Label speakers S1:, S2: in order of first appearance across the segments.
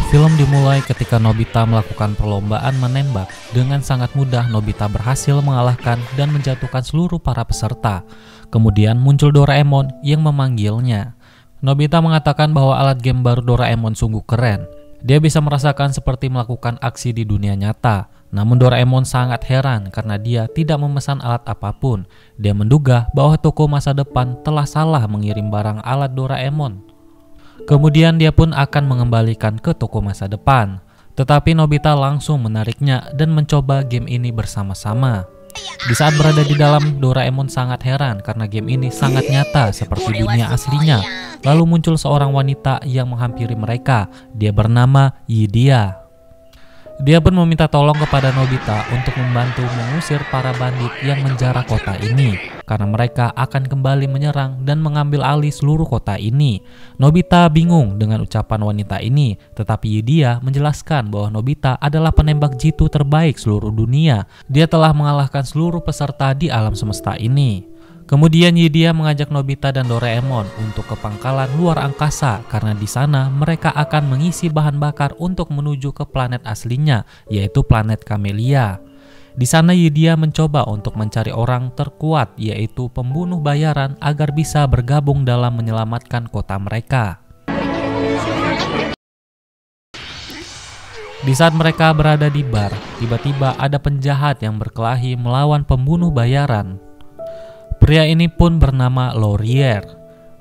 S1: Film dimulai ketika Nobita melakukan perlombaan menembak. Dengan sangat mudah Nobita berhasil mengalahkan dan menjatuhkan seluruh para peserta. Kemudian muncul Doraemon yang memanggilnya. Nobita mengatakan bahwa alat game baru Doraemon sungguh keren. Dia bisa merasakan seperti melakukan aksi di dunia nyata. Namun Doraemon sangat heran karena dia tidak memesan alat apapun. Dia menduga bahwa toko masa depan telah salah mengirim barang alat Doraemon. Kemudian dia pun akan mengembalikan ke toko masa depan. Tetapi Nobita langsung menariknya dan mencoba game ini bersama-sama. Di saat berada di dalam, Doraemon sangat heran karena game ini sangat nyata seperti dunia aslinya. Lalu muncul seorang wanita yang menghampiri mereka. Dia bernama Yidia. Dia pun meminta tolong kepada Nobita untuk membantu mengusir para bandit yang menjara kota ini, karena mereka akan kembali menyerang dan mengambil alih seluruh kota ini. Nobita bingung dengan ucapan wanita ini, tetapi Yidia menjelaskan bahwa Nobita adalah penembak jitu terbaik seluruh dunia. Dia telah mengalahkan seluruh peserta di alam semesta ini. Kemudian Yidia mengajak Nobita dan Doraemon untuk ke pangkalan luar angkasa karena di sana mereka akan mengisi bahan bakar untuk menuju ke planet aslinya, yaitu planet Camellia. Di sana Yidia mencoba untuk mencari orang terkuat, yaitu pembunuh bayaran, agar bisa bergabung dalam menyelamatkan kota mereka. Di saat mereka berada di bar, tiba-tiba ada penjahat yang berkelahi melawan pembunuh bayaran. Pria ini pun bernama Laurier.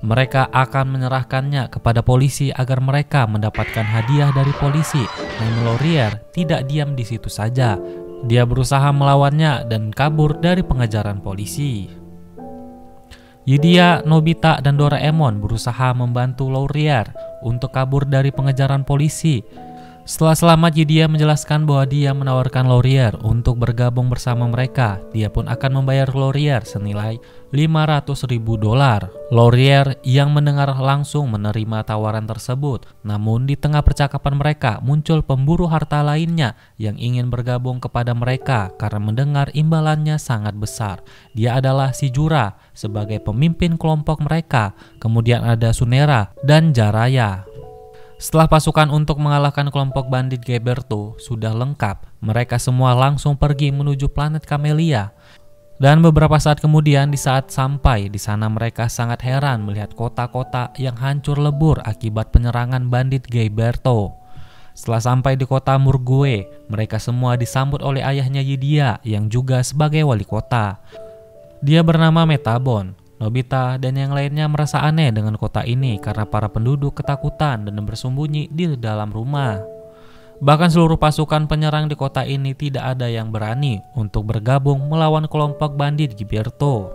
S1: Mereka akan menyerahkannya kepada polisi agar mereka mendapatkan hadiah dari polisi. Namun Laurier tidak diam di situ saja. Dia berusaha melawannya dan kabur dari pengejaran polisi. Yidia, Nobita, dan Doraemon berusaha membantu Laurier untuk kabur dari pengejaran polisi. Setelah selamat, Yidia menjelaskan bahwa dia menawarkan Laurier untuk bergabung bersama mereka. Dia pun akan membayar Laurier senilai $500.000. Laurier yang mendengar langsung menerima tawaran tersebut. Namun di tengah percakapan mereka muncul pemburu harta lainnya yang ingin bergabung kepada mereka karena mendengar imbalannya sangat besar. Dia adalah si Jura sebagai pemimpin kelompok mereka. Kemudian ada Sunera dan Jaraya. Setelah pasukan untuk mengalahkan kelompok bandit Geberto sudah lengkap, mereka semua langsung pergi menuju planet Camellia. Dan beberapa saat kemudian, di saat sampai di sana, mereka sangat heran melihat kota-kota yang hancur lebur akibat penyerangan bandit Geberto. Setelah sampai di kota Murgue, mereka semua disambut oleh ayahnya Yidia yang juga sebagai wali kota. Dia bernama Metabon. Nobita dan yang lainnya merasa aneh dengan kota ini karena para penduduk ketakutan dan bersembunyi di dalam rumah. Bahkan seluruh pasukan penyerang di kota ini tidak ada yang berani untuk bergabung melawan kelompok bandit Geberto.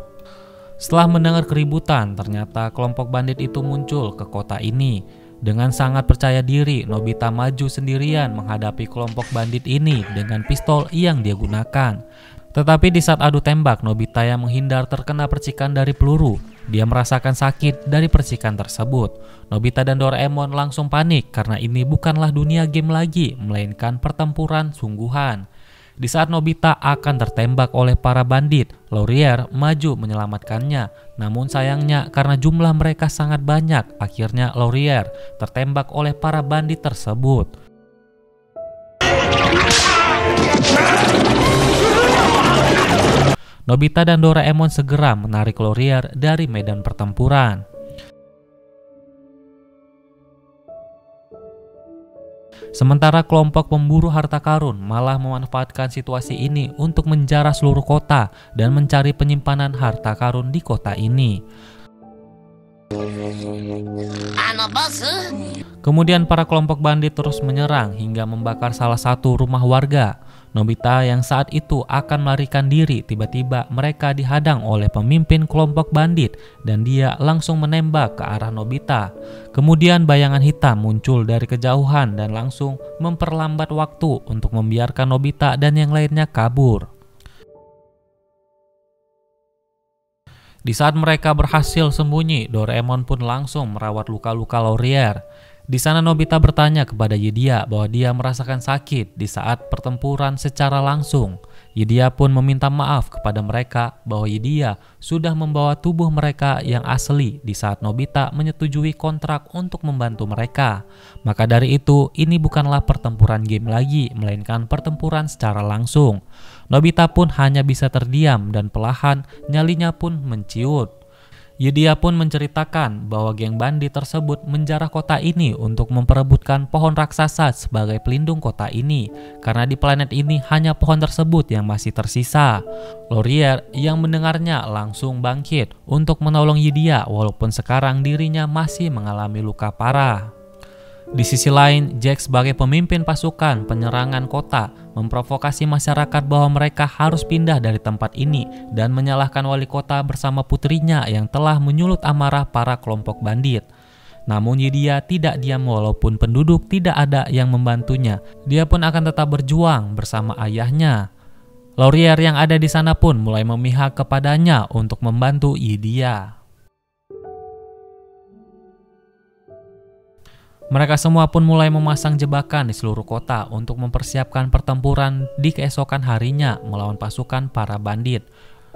S1: Setelah mendengar keributan, ternyata kelompok bandit itu muncul ke kota ini. Dengan sangat percaya diri, Nobita maju sendirian menghadapi kelompok bandit ini dengan pistol yang dia gunakan. Tetapi di saat adu tembak, Nobita yang menghindar terkena percikan dari peluru. Dia merasakan sakit dari percikan tersebut. Nobita dan Doraemon langsung panik karena ini bukanlah dunia game lagi, melainkan pertempuran sungguhan. Di saat Nobita akan tertembak oleh para bandit, Laurier maju menyelamatkannya. Namun sayangnya karena jumlah mereka sangat banyak, akhirnya Laurier tertembak oleh para bandit tersebut. Nobita dan Doraemon segera menarik Laurier dari medan pertempuran. Sementara kelompok pemburu harta karun malah memanfaatkan situasi ini untuk menjarah seluruh kota dan mencari penyimpanan harta karun di kota ini. Kemudian para kelompok bandit terus menyerang hingga membakar salah satu rumah warga. Nobita yang saat itu akan melarikan diri, tiba-tiba mereka dihadang oleh pemimpin kelompok bandit dan dia langsung menembak ke arah Nobita. Kemudian bayangan hitam muncul dari kejauhan dan langsung memperlambat waktu untuk membiarkan Nobita dan yang lainnya kabur. Di saat mereka berhasil sembunyi, Doraemon pun langsung merawat luka-luka Laurier. Di sana Nobita bertanya kepada Yidia bahwa dia merasakan sakit di saat pertempuran secara langsung. Yudia pun meminta maaf kepada mereka bahwa Yudia sudah membawa tubuh mereka yang asli di saat Nobita menyetujui kontrak untuk membantu mereka. Maka dari itu, ini bukanlah pertempuran game lagi, melainkan pertempuran secara langsung. Nobita pun hanya bisa terdiam dan perlahan nyalinya pun menciut. Yudia pun menceritakan bahwa geng bandit tersebut menjarah kota ini untuk memperebutkan pohon raksasa sebagai pelindung kota ini, karena di planet ini hanya pohon tersebut yang masih tersisa. Laurier yang mendengarnya langsung bangkit untuk menolong Yudia walaupun sekarang dirinya masih mengalami luka parah. Di sisi lain, Jack sebagai pemimpin pasukan penyerangan kota memprovokasi masyarakat bahwa mereka harus pindah dari tempat ini dan menyalahkan wali kota bersama putrinya yang telah menyulut amarah para kelompok bandit. Namun Yudia tidak diam walaupun penduduk tidak ada yang membantunya. Dia pun akan tetap berjuang bersama ayahnya. Laurier yang ada di sana pun mulai memihak kepadanya untuk membantu Yudia. Mereka semua pun mulai memasang jebakan di seluruh kota untuk mempersiapkan pertempuran di keesokan harinya melawan pasukan para bandit.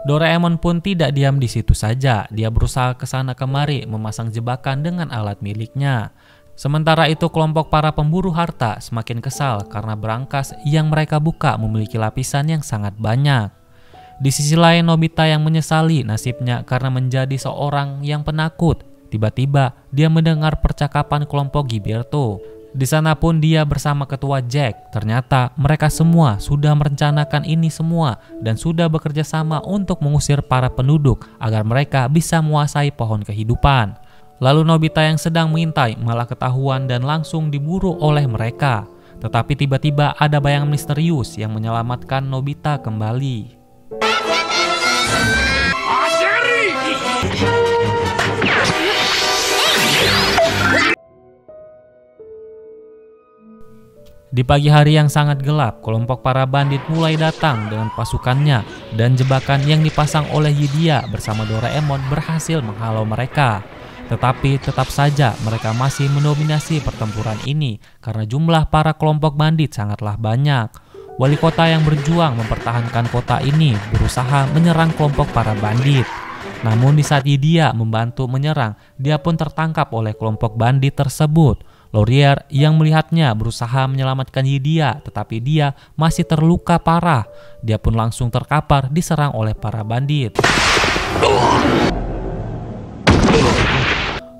S1: Doraemon pun tidak diam di situ saja, dia berusaha ke sana kemari memasang jebakan dengan alat miliknya. Sementara itu kelompok para pemburu harta semakin kesal karena berangkas yang mereka buka memiliki lapisan yang sangat banyak. Di sisi lain Nobita yang menyesali nasibnya karena menjadi seorang yang penakut. Tiba-tiba dia mendengar percakapan kelompok Giberto. Di sana pun dia bersama ketua Jack. Ternyata mereka semua sudah merencanakan ini semua dan sudah bekerja sama untuk mengusir para penduduk agar mereka bisa menguasai pohon kehidupan. Lalu Nobita yang sedang mengintai malah ketahuan dan langsung diburu oleh mereka. Tetapi tiba-tiba ada bayangan misterius yang menyelamatkan Nobita kembali. Di pagi hari yang sangat gelap, kelompok para bandit mulai datang dengan pasukannya dan jebakan yang dipasang oleh Yudia bersama Doraemon berhasil menghalau mereka. Tetapi tetap saja mereka masih mendominasi pertempuran ini karena jumlah para kelompok bandit sangatlah banyak. Wali kota yang berjuang mempertahankan kota ini berusaha menyerang kelompok para bandit. Namun di saat Yudia membantu menyerang, dia pun tertangkap oleh kelompok bandit tersebut. Laurier yang melihatnya berusaha menyelamatkan Yudia, tetapi dia masih terluka parah. Dia pun langsung terkapar diserang oleh para bandit.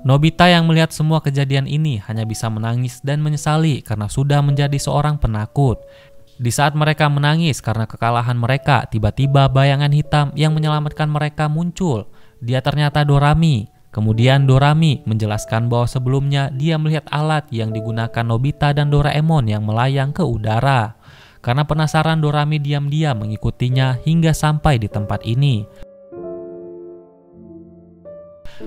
S1: Nobita yang melihat semua kejadian ini hanya bisa menangis dan menyesali karena sudah menjadi seorang penakut. Di saat mereka menangis karena kekalahan mereka, tiba-tiba bayangan hitam yang menyelamatkan mereka muncul. Dia ternyata Dorami. Kemudian Dorami menjelaskan bahwa sebelumnya dia melihat alat yang digunakan Nobita dan Doraemon yang melayang ke udara. Karena penasaran, Dorami diam-diam mengikutinya hingga sampai di tempat ini.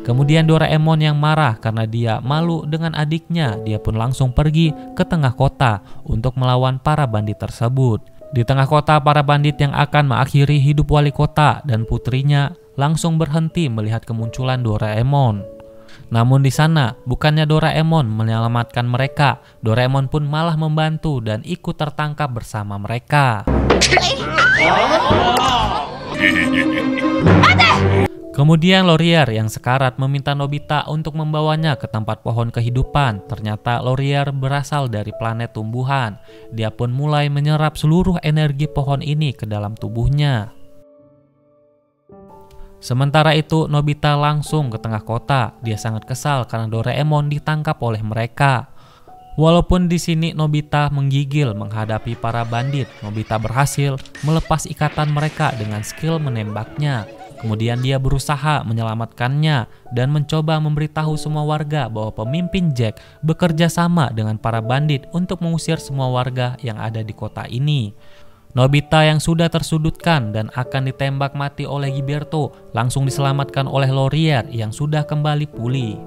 S1: Kemudian Doraemon yang marah karena dia malu dengan adiknya, dia pun langsung pergi ke tengah kota untuk melawan para bandit tersebut. Di tengah kota, para bandit yang akan mengakhiri hidup wali kota dan putrinya langsung berhenti melihat kemunculan Doraemon. Namun di sana, bukannya Doraemon menyelamatkan mereka, Doraemon pun malah membantu dan ikut tertangkap bersama mereka. Kemudian Laurier yang sekarat meminta Nobita untuk membawanya ke tempat pohon kehidupan. Ternyata Laurier berasal dari planet tumbuhan. Dia pun mulai menyerap seluruh energi pohon ini ke dalam tubuhnya. Sementara itu Nobita langsung ke tengah kota. Dia sangat kesal karena Doraemon ditangkap oleh mereka. Walaupun di sini Nobita menggigil menghadapi para bandit, Nobita berhasil melepas ikatan mereka dengan skill menembaknya. Kemudian dia berusaha menyelamatkannya dan mencoba memberitahu semua warga bahwa pemimpin Jack bekerja sama dengan para bandit untuk mengusir semua warga yang ada di kota ini. Nobita yang sudah tersudutkan dan akan ditembak mati oleh Giberto langsung diselamatkan oleh Laurier yang sudah kembali pulih.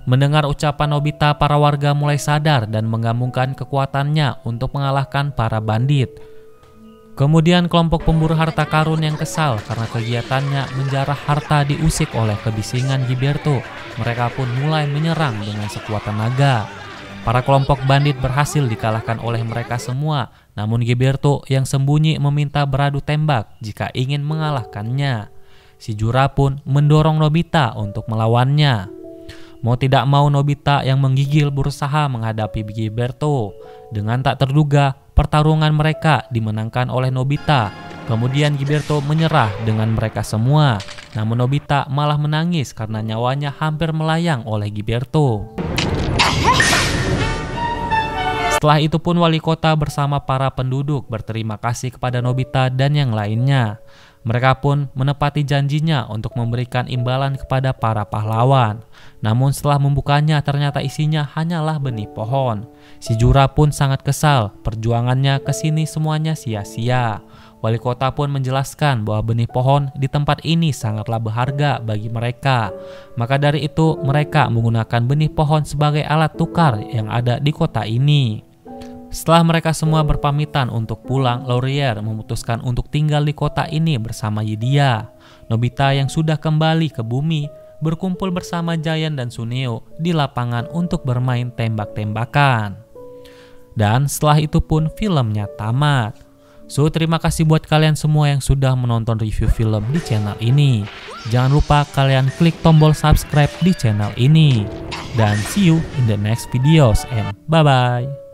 S1: Mendengar ucapan Nobita, para warga mulai sadar dan menggabungkan kekuatannya untuk mengalahkan para bandit. Kemudian kelompok pemburu harta karun yang kesal karena kegiatannya menjarah harta diusik oleh kebisingan Giberto. Mereka pun mulai menyerang dengan sekuat tenaga. Para kelompok bandit berhasil dikalahkan oleh mereka semua, namun Giberto yang sembunyi meminta beradu tembak jika ingin mengalahkannya. Si Jura pun mendorong Nobita untuk melawannya. Mau tidak mau Nobita yang menggigil berusaha menghadapi Giberto. Dengan tak terduga, pertarungan mereka dimenangkan oleh Nobita. Kemudian Giberto menyerah dengan mereka semua. Namun Nobita malah menangis karena nyawanya hampir melayang oleh Giberto. Setelah itu pun wali kota bersama para penduduk berterima kasih kepada Nobita dan yang lainnya. Mereka pun menepati janjinya untuk memberikan imbalan kepada para pahlawan. Namun setelah membukanya ternyata isinya hanyalah benih pohon. Si Jura pun sangat kesal, perjuangannya ke sini semuanya sia-sia. Wali kota pun menjelaskan bahwa benih pohon di tempat ini sangatlah berharga bagi mereka. Maka dari itu mereka menggunakan benih pohon sebagai alat tukar yang ada di kota ini. Setelah mereka semua berpamitan untuk pulang, Laurier memutuskan untuk tinggal di kota ini bersama Yidia. Nobita yang sudah kembali ke bumi berkumpul bersama Giant dan Suneo di lapangan untuk bermain tembak-tembakan. Dan setelah itu pun filmnya tamat. So, terima kasih buat kalian semua yang sudah menonton review film di channel ini. Jangan lupa kalian klik tombol subscribe di channel ini. Dan see you in the next videos and bye-bye.